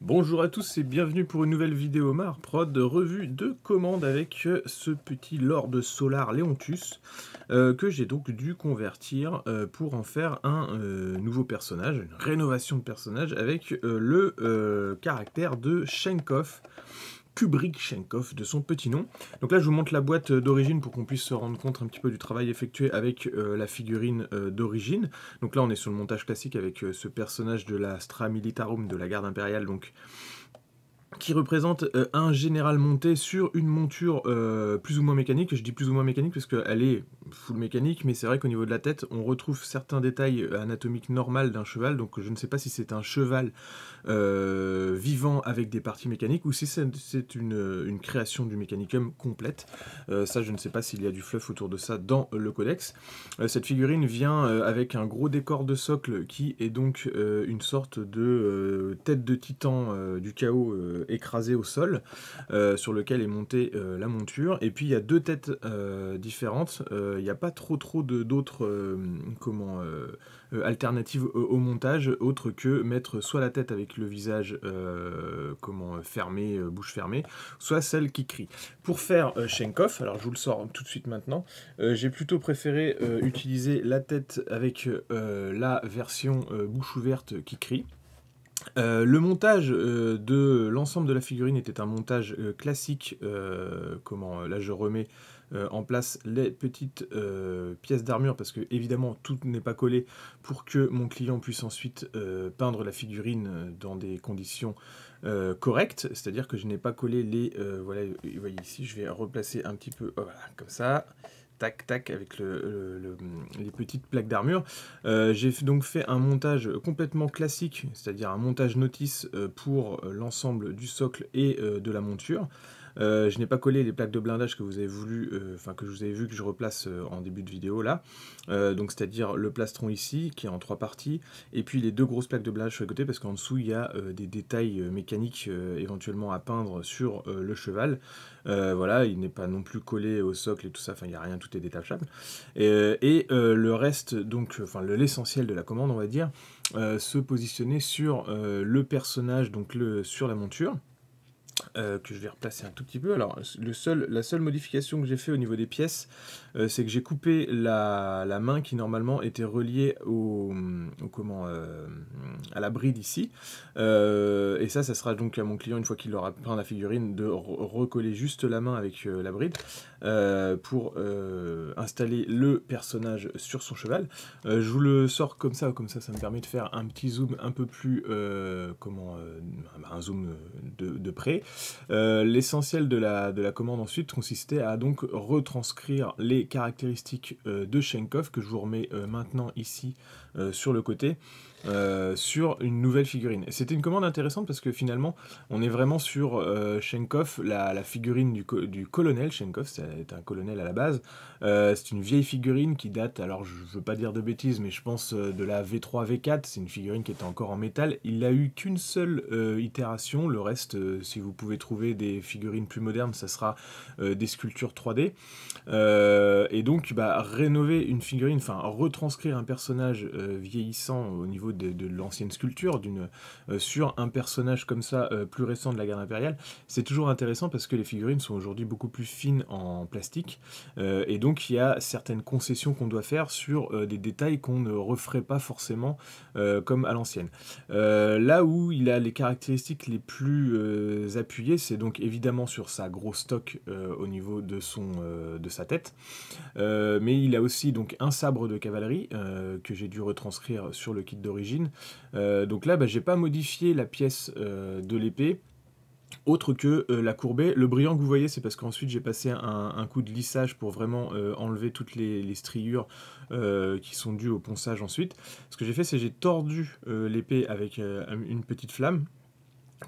Bonjour à tous et bienvenue pour une nouvelle vidéo Marprod revue de commande avec ce petit Lord Solar Leontus que j'ai donc dû convertir pour en faire un nouveau personnage, une rénovation de personnage avec le caractère de Chenkov. Kubrick Chenkov de son petit nom. Donc là je vous montre la boîte d'origine pour qu'on puisse se rendre compte un petit peu du travail effectué avec la figurine d'origine. Donc là on est sur le montage classique avec ce personnage de la Stra Militarum de la garde impériale, donc qui représente un général monté sur une monture plus ou moins mécanique. Je dis plus ou moins mécanique parce qu'elle est full mécanique, mais c'est vrai qu'au niveau de la tête, on retrouve certains détails anatomiques normales d'un cheval, donc je ne sais pas si c'est un cheval vivant avec des parties mécaniques ou si c'est une création du Mechanicum complète. Ça, je ne sais pas s'il y a du fluff autour de ça dans le codex. Cette figurine vient avec un gros décor de socle qui est donc une sorte de tête de titan du chaos écrasée au sol, sur lequel est montée la monture. Et puis il y a deux têtes différentes. Il n'y a pas trop d'autres alternatives au montage, autre que mettre soit la tête avec le visage fermé, bouche fermée, soit celle qui crie. Pour faire Chenkov, alors je vous le sors tout de suite maintenant, j'ai plutôt préféré utiliser la tête avec la version bouche ouverte qui crie. Le montage de l'ensemble de la figurine était un montage classique. Là, je remets en place les petites pièces d'armure parce que évidemment tout n'est pas collé pour que mon client puisse ensuite peindre la figurine dans des conditions correctes. C'est-à-dire que je n'ai pas collé les... voilà, vous voyez ici, je vais replacer un petit peu voilà, comme ça. Tac, tac, avec les petites plaques d'armure. J'ai donc fait un montage complètement classique, c'est-à-dire un montage notice pour l'ensemble du socle et de la monture. Je n'ai pas collé les plaques de blindage que vous avez que je vous avais vu que je replace en début de vidéo là. Donc c'est-à-dire le plastron ici qui est en 3 parties et puis les deux grosses plaques de blindage sur les côtés parce qu'en dessous il y a des détails mécaniques éventuellement à peindre sur le cheval. Voilà, il n'est pas non plus collé au socle et tout ça, enfin il n'y a rien, tout est détachable. Le reste, donc, l'essentiel de la commande on va dire, se positionner sur le personnage, donc sur la monture. Que je vais replacer un tout petit peu. Alors, la seule modification que j'ai fait au niveau des pièces, c'est que j'ai coupé la main qui normalement était reliée à la bride ici. Et ça sera donc à mon client, une fois qu'il aura peint la figurine, de recoller juste la main avec la bride pour installer le personnage sur son cheval. Je vous le sors comme ça me permet de faire un petit zoom un peu plus, un zoom de près. L'essentiel de la commande ensuite consistait à donc retranscrire les caractéristiques de Chenkov que je vous remets maintenant ici sur le côté. Sur une nouvelle figurine. C'était une commande intéressante parce que finalement on est vraiment sur Chenkov, la figurine du colonel Chenkov, c'est un colonel à la base. C'est une vieille figurine qui date, alors je veux pas dire de bêtises, mais je pense de la V3, V4, c'est une figurine qui était encore en métal. Il n'a eu qu'une seule itération, le reste, si vous pouvez trouver des figurines plus modernes, ça sera des sculptures 3D. Et donc rénover une figurine, enfin retranscrire un personnage vieillissant au niveau de l'ancienne sculpture sur un personnage comme ça plus récent de la garde impériale, c'est toujours intéressant parce que les figurines sont aujourd'hui beaucoup plus fines en plastique et donc il y a certaines concessions qu'on doit faire sur des détails qu'on ne referait pas forcément comme à l'ancienne. Là où il a les caractéristiques les plus appuyées, c'est donc évidemment sur sa grosse stock au niveau de sa tête, mais il a aussi donc un sabre de cavalerie que j'ai dû retranscrire sur le kit d'origine. Donc là, j'ai pas modifié la pièce de l'épée, autre que la courbée. Le brillant que vous voyez, c'est parce qu'ensuite j'ai passé un coup de lissage pour vraiment enlever toutes les striures qui sont dues au ponçage ensuite. Ce que j'ai fait, c'est que j'ai tordu l'épée avec une petite flamme,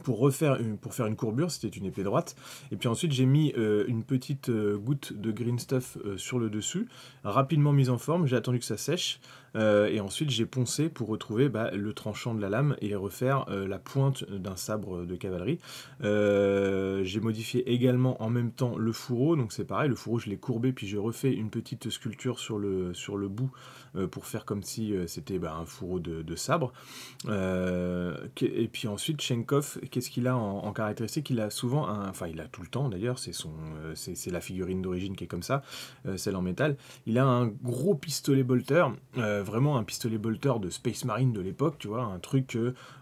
pour faire une courbure, c'était une épée droite, et puis ensuite j'ai mis une petite goutte de green stuff sur le dessus, rapidement mise en forme, j'ai attendu que ça sèche, et ensuite j'ai poncé pour retrouver le tranchant de la lame et refaire la pointe d'un sabre de cavalerie. J'ai modifié également en même temps le fourreau, donc c'est pareil, le fourreau je l'ai courbé, puis j'ai refait une petite sculpture sur le bout pour faire comme si c'était un fourreau de sabre. Et puis ensuite Chenkov qu'est-ce qu'il a en caractéristique? Il a souvent enfin il a tout le temps d'ailleurs, c'est la figurine d'origine qui est comme ça, celle en métal. Il a un gros pistolet bolter, vraiment un pistolet bolter de Space Marine de l'époque, tu vois, un truc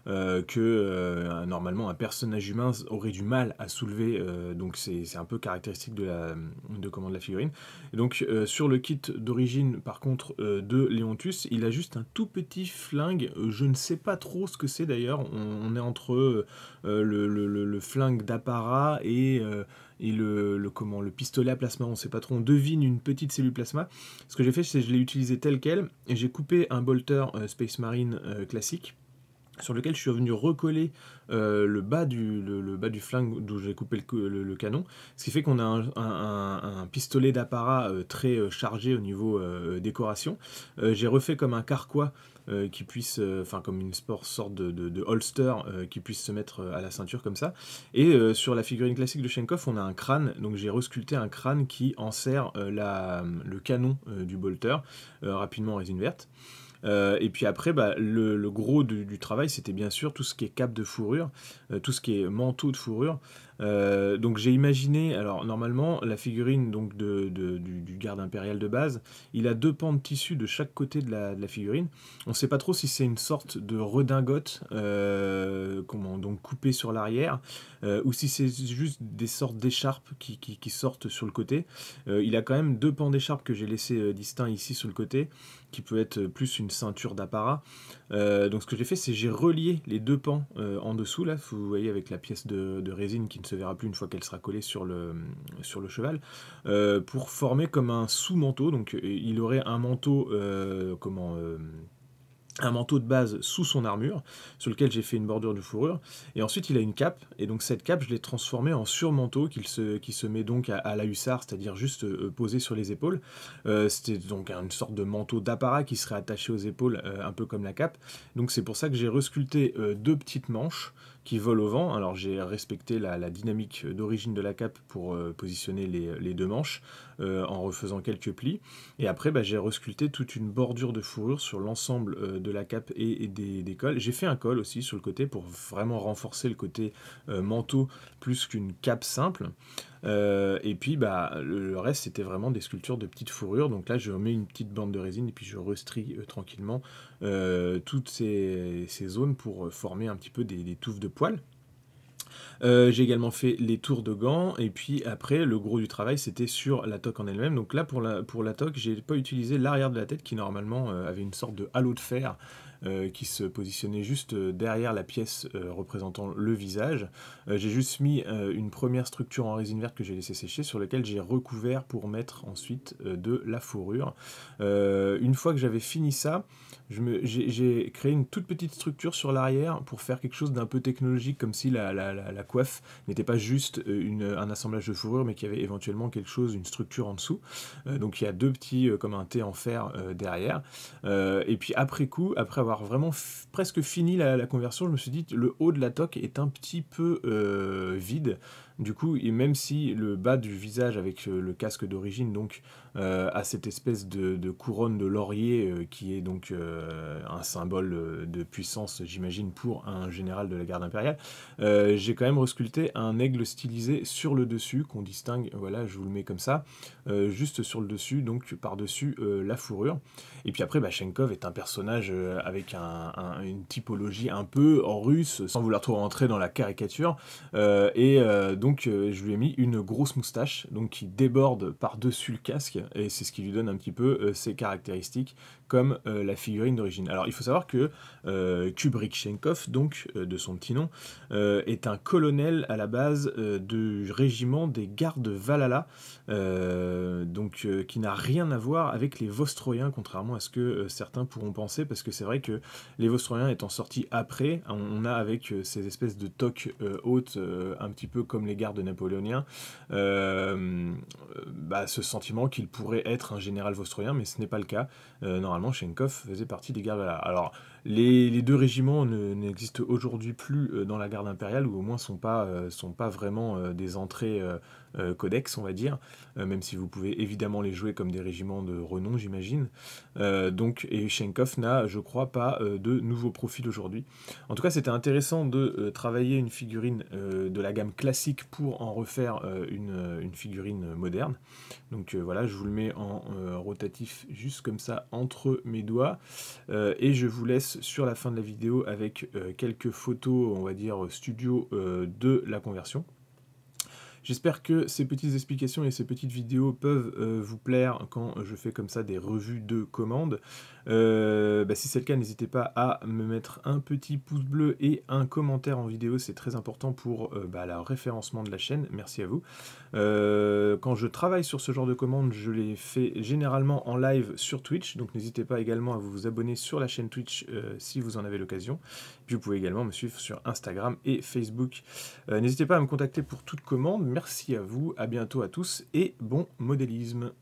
que normalement un personnage humain aurait du mal à soulever, donc c'est un peu caractéristique de la figurine. Et donc sur le kit d'origine par contre de Leontus, il a juste un tout petit flingue, je ne sais pas trop ce que c'est d'ailleurs, on est entre le flingue d'apparat et le pistolet à plasma, on sait pas trop, on devine une petite cellule plasma. Ce que j'ai fait, c'est que je l'ai utilisé tel quel, et j'ai coupé un bolter Space Marine classique, sur lequel je suis venu recoller le bas du flingue d'où j'ai coupé le canon, ce qui fait qu'on a un pistolet d'apparat très chargé au niveau décoration. J'ai refait comme un carquois qui puisse, enfin comme une sorte de holster qui puisse se mettre à la ceinture comme ça. Et sur la figurine classique de Chenkov, on a un crâne, donc j'ai resculpté un crâne qui enserre le canon du bolter, rapidement en résine verte. Et puis après, le gros du travail, c'était bien sûr tout ce qui est cape de fourrure, tout ce qui est manteau de fourrure. Donc j'ai imaginé, alors normalement, la figurine donc, du garde impérial de base, il a 2 pans de tissu de chaque côté de la figurine. On ne sait pas trop si c'est une sorte de redingote, donc coupée sur l'arrière, ou si c'est juste des sortes d'écharpes qui sortent sur le côté. Il a quand même 2 pans d'écharpe que j'ai laissé distincts ici sur le côté, qui peut être plus une ceinture d'apparat. Donc ce que j'ai fait, c'est j'ai relié les 2 pans en dessous, là, vous voyez avec la pièce de résine qui ne se verra plus une fois qu'elle sera collée sur le cheval, pour former comme un sous-manteau. Donc il aurait un manteau, un manteau de base sous son armure, sur lequel j'ai fait une bordure de fourrure, et ensuite il a une cape, et donc cette cape je l'ai transformée en surmanteau qui se met donc à la hussard, c'est-à-dire juste posé sur les épaules. C'était donc une sorte de manteau d'apparat qui serait attaché aux épaules, un peu comme la cape. Donc c'est pour ça que j'ai resculpté 2 petites manches qui volent au vent. Alors j'ai respecté la dynamique d'origine de la cape pour positionner les 2 manches, en refaisant quelques plis, et après j'ai resculpté toute une bordure de fourrure sur l'ensemble de la cape et des cols. J'ai fait un col aussi sur le côté pour vraiment renforcer le côté manteau plus qu'une cape simple. Et puis le reste c'était vraiment des sculptures de petites fourrures. Donc là je mets une petite bande de résine et puis je restrie tranquillement toutes ces zones pour former un petit peu des touffes de poils. J'ai également fait les tours de gants, et puis après le gros du travail c'était sur la toque en elle-même. Donc là pour la toque, j'ai pas utilisé l'arrière de la tête qui normalement avait une sorte de halo de fer qui se positionnait juste derrière la pièce représentant le visage. J'ai juste mis une première structure en résine verte que j'ai laissé sécher, sur laquelle j'ai recouvert pour mettre ensuite de la fourrure. Une fois que j'avais fini ça, j'ai créé une toute petite structure sur l'arrière pour faire quelque chose d'un peu technologique, comme si la coiffe n'était pas juste un assemblage de fourrure, mais qu'il y avait éventuellement quelque chose, une structure en dessous. Donc il y a 2 petits, comme un T en fer derrière. Et puis après coup, après avoir vraiment presque fini la conversion, je me suis dit le haut de la toque est un petit peu vide. Du coup, et même si le bas du visage avec le casque d'origine donc a cette espèce de couronne de laurier qui est donc un symbole de puissance, j'imagine, pour un général de la garde impériale, j'ai quand même resculpté un aigle stylisé sur le dessus qu'on distingue, voilà, je vous le mets comme ça, juste sur le dessus, donc par-dessus la fourrure. Et puis après, Chenkov est un personnage avec une typologie un peu en russe, sans vouloir trop rentrer dans la caricature, donc je lui ai mis une grosse moustache donc qui déborde par-dessus le casque, et c'est ce qui lui donne un petit peu ses caractéristiques comme la figurine d'origine. Alors il faut savoir que Kubrick Chenkov, donc de son petit nom, est un colonel à la base du régiment des gardes Valhalla, qui n'a rien à voir avec les Vostroyens, contrairement à ce que certains pourront penser, parce que c'est vrai que les Vostroyens étant sortis après, on a avec ces espèces de toques hautes, un petit peu comme les gardes napoléoniens, ce sentiment qu'il pourrait être un général vostroyen, mais ce n'est pas le cas. Normalement, Chenkov faisait partie des gardes Valhalla. Alors, Les deux régiments n'existent aujourd'hui plus dans la garde impériale, ou au moins sont pas vraiment des entrées codex, on va dire, même si vous pouvez évidemment les jouer comme des régiments de renom, j'imagine. Et Chenkov n'a, je crois, pas de nouveaux profils aujourd'hui. En tout cas, c'était intéressant de travailler une figurine de la gamme classique pour en refaire une figurine moderne. Donc voilà, je vous le mets en rotatif juste comme ça entre mes doigts. Et je vous laisse sur la fin de la vidéo avec quelques photos, on va dire, studio de la conversion. J'espère que ces petites explications et ces petites vidéos peuvent vous plaire quand je fais comme ça des revues de commandes. Si c'est le cas, n'hésitez pas à me mettre un petit pouce bleu et un commentaire en vidéo, c'est très important pour le référencement de la chaîne, merci à vous. Quand je travaille sur ce genre de commandes, je les fais généralement en live sur Twitch, donc n'hésitez pas également à vous abonner sur la chaîne Twitch si vous en avez l'occasion. Puis vous pouvez également me suivre sur Instagram et Facebook. N'hésitez pas à me contacter pour toute commande. Merci à vous, à bientôt à tous et bon modélisme.